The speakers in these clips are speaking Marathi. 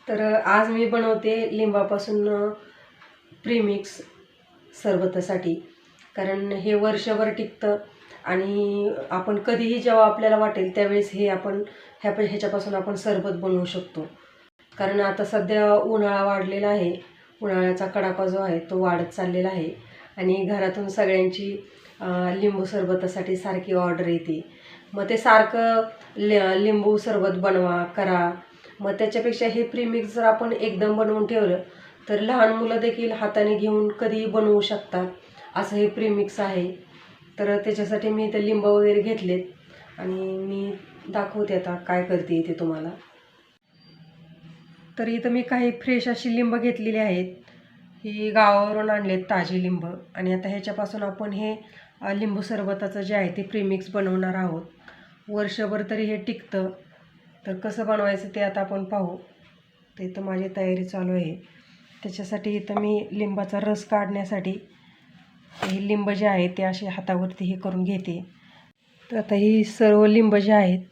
तर आज मी बनवते लिंबापासून प्रीमिक्स सरबतासाठी, कारण हे वर्षभर टिकतं आणि आपण कधीही जेव्हा आपल्याला वाटेल त्यावेळेस हे आपण ह्याच्यापासून आपण सरबत बनवू शकतो. कारण आता सध्या उन्हाळा वाढलेला आहे, उन्हाळ्याचा कडाका जो आहे तो वाढत चाललेला आहे आणि घरातून सगळ्यांची लिंबू सरबतासाठी सारखी ऑर्डर येते. मग ते सारखं लिंबू सरबत बनवा करा, मग त्याच्यापेक्षा हे प्रीमिक्स जर आपण एकदम बनवून ठेवलं तर लहान मुलं देखील हाताने घेऊन कधीही बनवू शकतात, असं हे प्रीमिक्स आहे. तर त्याच्यासाठी मी इथे लिंब वगैरे घेतलेत आणि मी दाखवते आता काय करते इथे तुम्हाला. तर इथं मी काही फ्रेश अशी लिंब घेतलेली आहेत, ही गावावरून आणलेत ताजी लिंब. आणि आता ह्याच्यापासून आपण हे लिंबू सरबताचं जे आहे ते प्रीमिक्स बनवणार आहोत. वर्षभर तरी हे टिकतं. तर कसं बनवायचं ते आता आपण पाहू. तर इथं माझी तयारी चालू आहे. त्याच्यासाठी इथं मी लिंबाचा रस काढण्यासाठी हे लिंब जे आहे ते असे हातावरती हे करून घेते. तर आता ही सर्व लिंब जे आहेत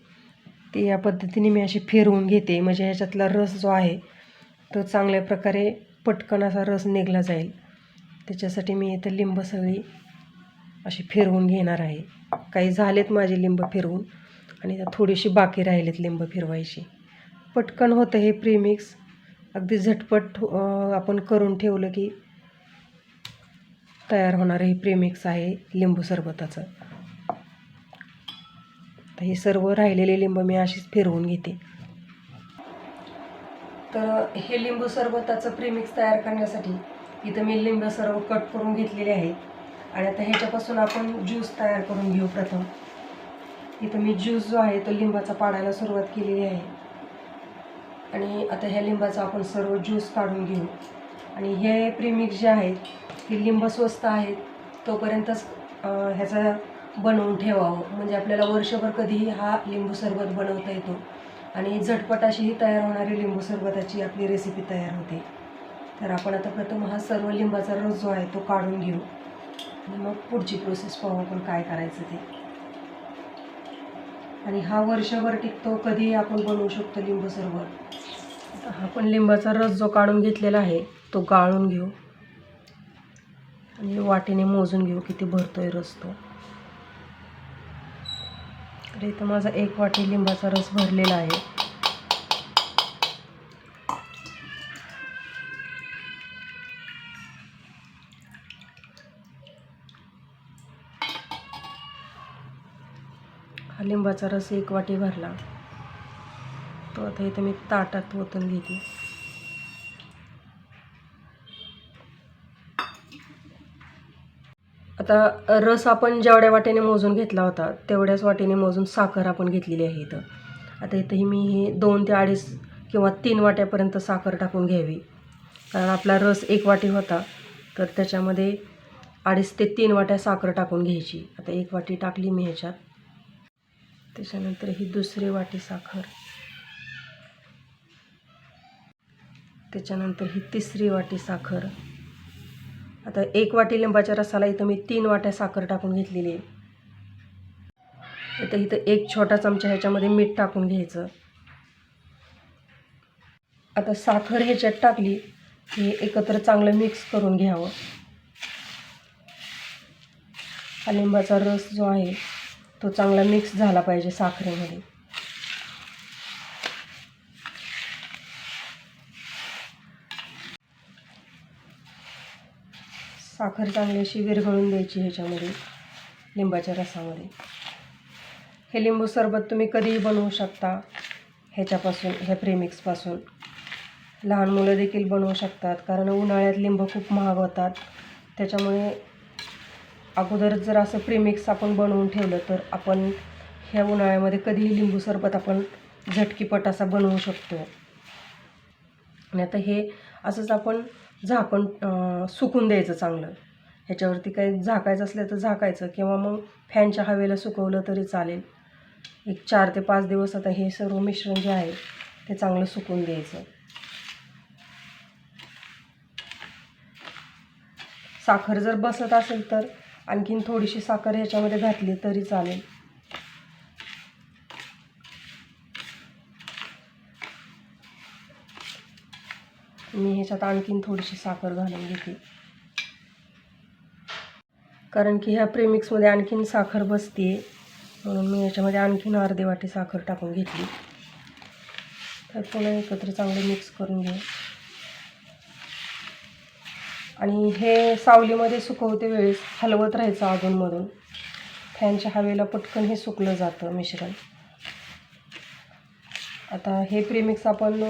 ते या पद्धतीने मी अशी फिरवून घेते, म्हणजे ह्याच्यातला रस जो आहे तो चांगल्या प्रकारे पटकन असा रस निघला जाईल. त्याच्यासाठी मी इथं लिंब सगळी अशी फिरवून घेणार आहे. काही झालेत माझे लिंब फिरवून आणि थोडीशी बाकी राहिलेत लिंब फिरवायची. पटकन होतं हे प्रीमिक्स, अगदी झटपट आपण करून ठेवलं की तयार होणारं हे प्रीमिक्स आहे लिंबू सरबताचं. तर हे सर्व राहिलेले लिंब मी अशीच फिरवून घेते. तर हे लिंबू सरबताचं प्रीमिक्स तयार करण्यासाठी इथं मी लिंब सर्व कट करून घेतलेले आहेत आणि आता ह्याच्यापासून आपण ज्यूस तयार करून घेऊ. प्रथम इथं मी ज्यूस जो आहे तो लिंबाचा पाडायला सुरुवात केलेली आहे आणि आता ह्या लिंबाचा आपण सर्व ज्यूस काढून घेऊ. आणि हे प्रीमिक्स जे आहेत हे लिंब स्वस्त आहेत तोपर्यंतच ह्याचा बनवून ठेवावं, म्हणजे आपल्याला वर्षभर कधीही हा लिंबू सरबत बनवता येतो आणि झटपट अशी ही तयार होणारी लिंबू सरबताची आपली रेसिपी तयार होते. तर आपण आता प्रथम हा सर्व लिंबाचा रस जो आहे तो काढून घेऊ आणि मग पुढची प्रोसेस पाहू आपण काय करायचं ते. आणि हा वर्षभर टिकतो, कधीही आपण बनवू शकतो लिंबू सरबत. आता आपण लिंबाचा रस जो काढून घेतलेला आहे तो गाळून घेऊ आणि वाटीने मोजून घेऊ किती भरतोय रस तो. तर इथं माझा 1 वाटी लिंबाचा रस भरलेला आहे. हा लिंबाचा रस 1 वाटी भरला, तो आता इथं मी ताटात ओतून घेते. आता रस आपण जेवढ्या वाटीने मोजून घेतला होता तेवढ्याच वाटीने मोजून साखर आपण घेतलेली आहे इथं. आता इथंही मी ही 2 ते 2.5 किंवा 3 वाट्यापर्यंत साखर टाकून घ्यावी, कारण आपला रस 1 वाटी होता तर त्याच्यामध्ये 2.5 ते 3 वाट्या साखर टाकून घ्यायची. आता 1 वाटी टाकली मी ह्याच्यात. त्याच्यानंतर ही दुसरी वाटी साखर, त्याच्यानंतर ही तिसरी वाटी साखर. आता 1 वाटी लिंबाच्या रसाला इथं मी 3 वाट्या साखर टाकून घेतलेली आहे. आता इथं 1 छोटा चमचा ह्याच्यामध्ये मीठ टाकून घ्यायचं. आता साखर ह्याच्यात टाकली की एकत्र चांगलं मिक्स करून घ्यावं. हा लिंबाचा रस जो आहे तो चांगला मिक्स झाला पाहिजे साखरेमध्ये. साखर चांगली अशी विरघळून द्यायची ह्याच्यामध्ये लिंबाच्या रसामध्ये. हे लिंबू सरबत तुम्ही कधीही बनवू शकता ह्याच्यापासून, ह्या प्रीमिक्सपासून. लहान मुलं देखील बनवू शकतात, कारण उन्हाळ्यात लिंब खूप महाग होतात. त्याच्यामुळे अगोदरच जर असं प्रीमिक्स आपण बनवून ठेवलं तर आपण ह्या उन्हाळ्यामध्ये कधीही लिंबू सरबत आपण झटकीपट असा बनवू शकतो. आणि आता हे असंच आपण झाकण सुकून द्यायचं चांगलं. ह्याच्यावरती काही झाकायचं असलं तर झाकायचं किंवा मग फॅनच्या हवेला सुकवलं तरी चालेल. एक 4 ते 5 दिवस आता हे सर्व मिश्रण जे आहे ते चांगलं सुकून द्यायचं. साखर जर बसत असेल तर आणखीन थोडीशी साखर ह्याच्यामध्ये घातली तरी चालेल. मी ह्याच्यात आणखीन थोडीशी साखर घालून घेते, कारण की ह्या प्रेमिक्समध्ये आणखीन साखर बसते, म्हणून मी याच्यामध्ये आणखीन अर्धी वाटी साखर टाकून घेतली. तर पुन्हा एकत्र चांगलं मिक्स करून घे. आणि हे सावलीमध्ये सुकवते वेळेस हलवत राहायचं अधूनमधून. फॅनच्या हवेला पटकन हे सुकलं जातं मिश्रण. आता हे प्रेमिक्स आपण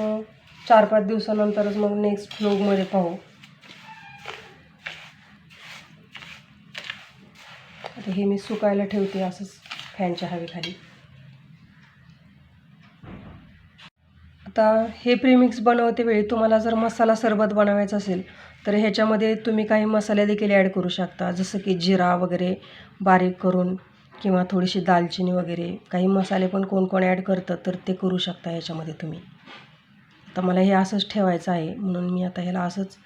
4-5 दिवसानंतरच मग नेक्स्ट व्लॉगमध्ये पाहू. आता हे मी सुकायला ठेवते असंच फॅनच्या हवेखाली. आता हे प्रीमिक्स बनवते वेळी तुम्हाला जर मसाला सरबत बनवायचा असेल तर ह्याच्यामध्ये तुम्ही काही मसाले देखील ॲड करू शकता, जसं की जिरा वगैरे बारीक करून किंवा थोडीशी दालचिनी वगैरे. काही मसाले पण कोण ॲड करतं तर ते करू शकता ह्याच्यामध्ये तुम्ही. आता मला हे असंच ठेवायचं आहे, म्हणून मी आता ह्याला असंच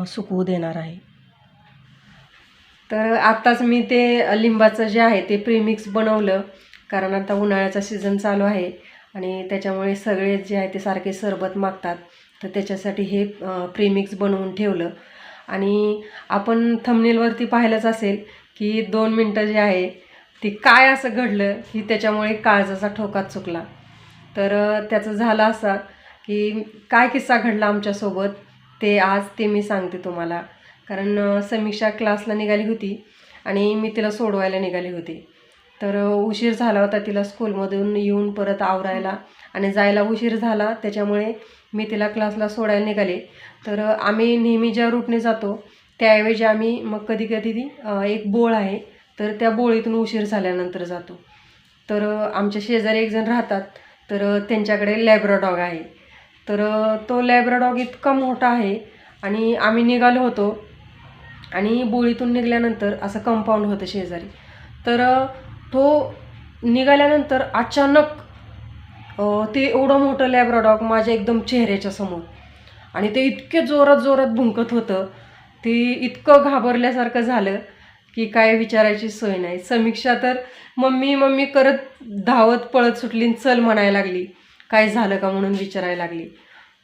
सुकवू देणार आहे. तर आत्ताच मी ते लिंबाचं जे आहे ते प्रीमिक्स बनवलं, कारण आता उन्हाळ्याचा सीझन चालू आहे आणि त्याच्यामुळे सगळे जे आहे ते सारखे सरबत मागतात. तर त्याच्यासाठी हे प्रीमिक्स बनवून ठेवलं. आणि आपण थंबनेलवरती पाहिलंच असेल की 2 मिनटं जे आहे ती काय असं घडलं की त्याच्यामुळे काळजाचा ठोकाच चुकला. तर त्याचं झालं असं की काय किस्सा घडला आमच्यासोबत ते मी सांगते तुम्हाला. कारण समीक्षा क्लासला निघाली होती आणि मी तिला सोडवायला निघाली होती. तर उशीर झाला होता तिला स्कूलमधून येऊन परत आवरायला, आणि जायला उशीर झाला त्याच्यामुळे मी तिला क्लासला सोडायला निघाले. तर आम्ही नेहमी ज्या रूटने जातो त्याऐवजी आम्ही मग कधी एक बोळ आहे तर त्या बोळीतून उशीर झाल्यानंतर जातो. तर आमच्या शेजारी एक जण राहतात, तर त्यांच्याकडे लॅब्राडॉग आहे. तर तो लॅब्राडॉग इतका मोठा आहे आणि आम्ही निघालो होतो आणि बोळीतून निघाल्यानंतर असं कंपाऊंड होतं शेजारी. तर तो निघाल्यानंतर अचानक ते एवढं मोठं लॅब्राडॉग माझ्या एकदम चेहऱ्याच्या समोर, आणि ते इतके जोरात भुंकत होतं. ते इतकं घाबरल्यासारखं झालं की काय विचारायची सोय नाही. समीक्षा तर मम्मी करत धावत पळत सुटली, चल म्हणायला लागली, काय झालं का म्हणून विचारायला लागली.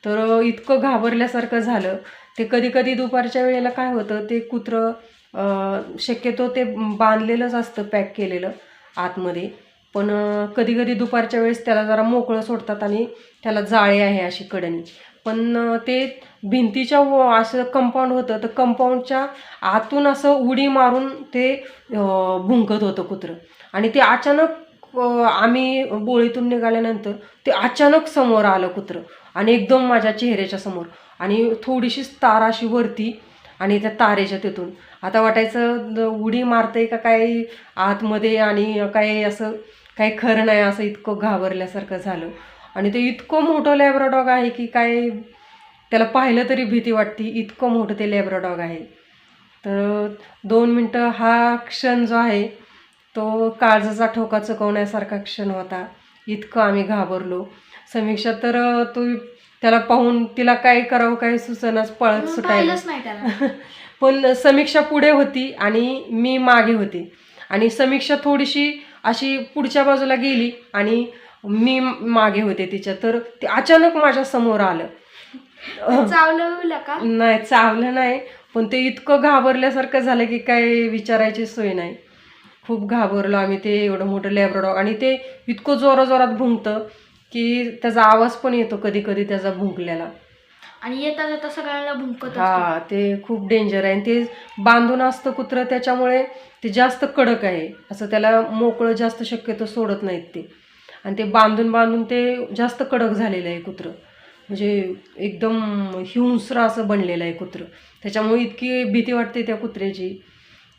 तर इतकं घाबरल्यासारखं झालं. ते कधी दुपारच्या वेळेला काय होतं, ते कुत्रं शक्यतो ते बांधलेलंच असतं पॅक केलेलं आतमध्ये, पण कधी दुपारच्या वेळेस त्याला जरा मोकळं सोडतात आणि त्याला जाळे आहे अशी कडणी. पण ते भिंतीच्या असं कंपाऊंड होतं, तर कंपाऊंडच्या आतून असं उडी मारून ते भुंकत होतं कुत्रं. आणि ते अचानक आम्ही बोळीतून निघाल्यानंतर ते अचानक समोर आलं कुत्रं, आणि एकदम माझ्या चेहऱ्याच्या समोर, आणि थोडीशीच तार अशी वरती आणि त्या तारेच्या तिथून. आता वाटायचं उडी मारतंय का काय आतमध्ये, आणि काय असं काही खरं नाही, असं इतकं घाबरल्यासारखं झालं. आणि ते इतकं मोठं लॅब्राडॉग आहे की काय त्याला पाहिलं तरी भीती वाटते, इतकं मोठं ते लॅब्राडॉग आहे. तर 2 मिनटं हा क्षण जो आहे तो काळजाचा ठोका चुकवण्यासारखा क्षण होता. इतकं आम्ही घाबरलो. समीक्षा तर त्याला पाहून तिला काय करावं काय सुचनाच, पळत सुटायला. पण समीक्षा पुढे होती आणि मी मागे होते, आणि समीक्षा थोडीशी अशी पुढच्या बाजूला गेली आणि मी मागे होते तिच्या. तर ते अचानक माझ्या समोर आलं. चावलं का? नाही, चावलं नाही, पण ते इतकं घाबरल्यासारखं झालं की काय विचारायची सोय नाही. खूप घाबरलो आम्ही. ते एवढं मोठं लॅब्राडॉग, आणि ते इतकं जोरात भुंकतं की त्याचा आवाज पण येतो कधी त्याचा भुंकलेला, आणि येता जाता सगळ्यांना भुंकत. हा, ते खूप डेंजर आहे. आणि ते बांधून असतं कुत्रं, त्याच्यामुळे ते जास्त कडक आहे. असं त्याला मोकळं जास्त शक्यतो सोडत नाहीत ते, आणि ते बांधून ते जास्त कडक झालेलं आहे कुत्रं. म्हणजे एकदम हिंस्र असं बनलेलं आहे कुत्रं. त्याच्यामुळे इतकी भीती वाटते त्या कुत्र्याची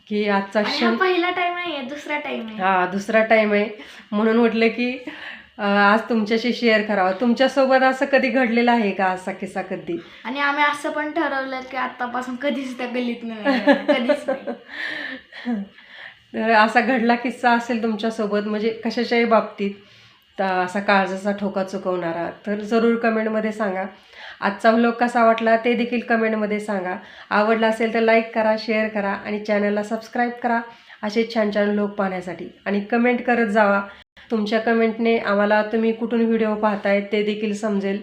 की आजचा क्षण पहिला टाइम आहे, दुसरा टाइम आहे. हा, दुसरा टाइम आहे. म्हणून म्हटलं की आज तुमच्याशी शेअर करावं. तुमच्यासोबत असं कधी घडलेलं आहे का असा किस्सा कधी? आणि आम्ही असं पण ठरवलं की आतापासून कधीच त्या गल्लीत नाही, कधीच नाही. तर असा घडला किस्सा असेल तुमच्यासोबत, म्हणजे कशाच्याही बाबतीत, तर असा काळजाचा ठोका चुकवणारा, तर जरूर कमेंटमध्ये सांगा. आजचा व्लॉग कसा वाटला ते देखील कमेंटमध्ये सांगा. आवडला असेल तर लाईक करा, शेअर करा आणि चॅनलला सबस्क्राईब करा असे छान व्लॉग पाहण्यासाठी. आणि कमेंट करत जावा. तुमच्या कमेंटने आम्हाला तुम्ही कुठून व्हिडिओ पाहताय ते देखील समजेल.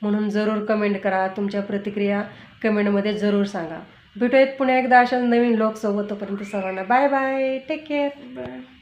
म्हणून जरूर कमेंट करा. तुमच्या प्रतिक्रिया कमेंटमध्ये जरूर सांगा. भेटूयात पुन्हा एकदा अशा नवीन लोकसोबत. तोपर्यंत सर्वांना बाय बाय, टेक केअर. बरं.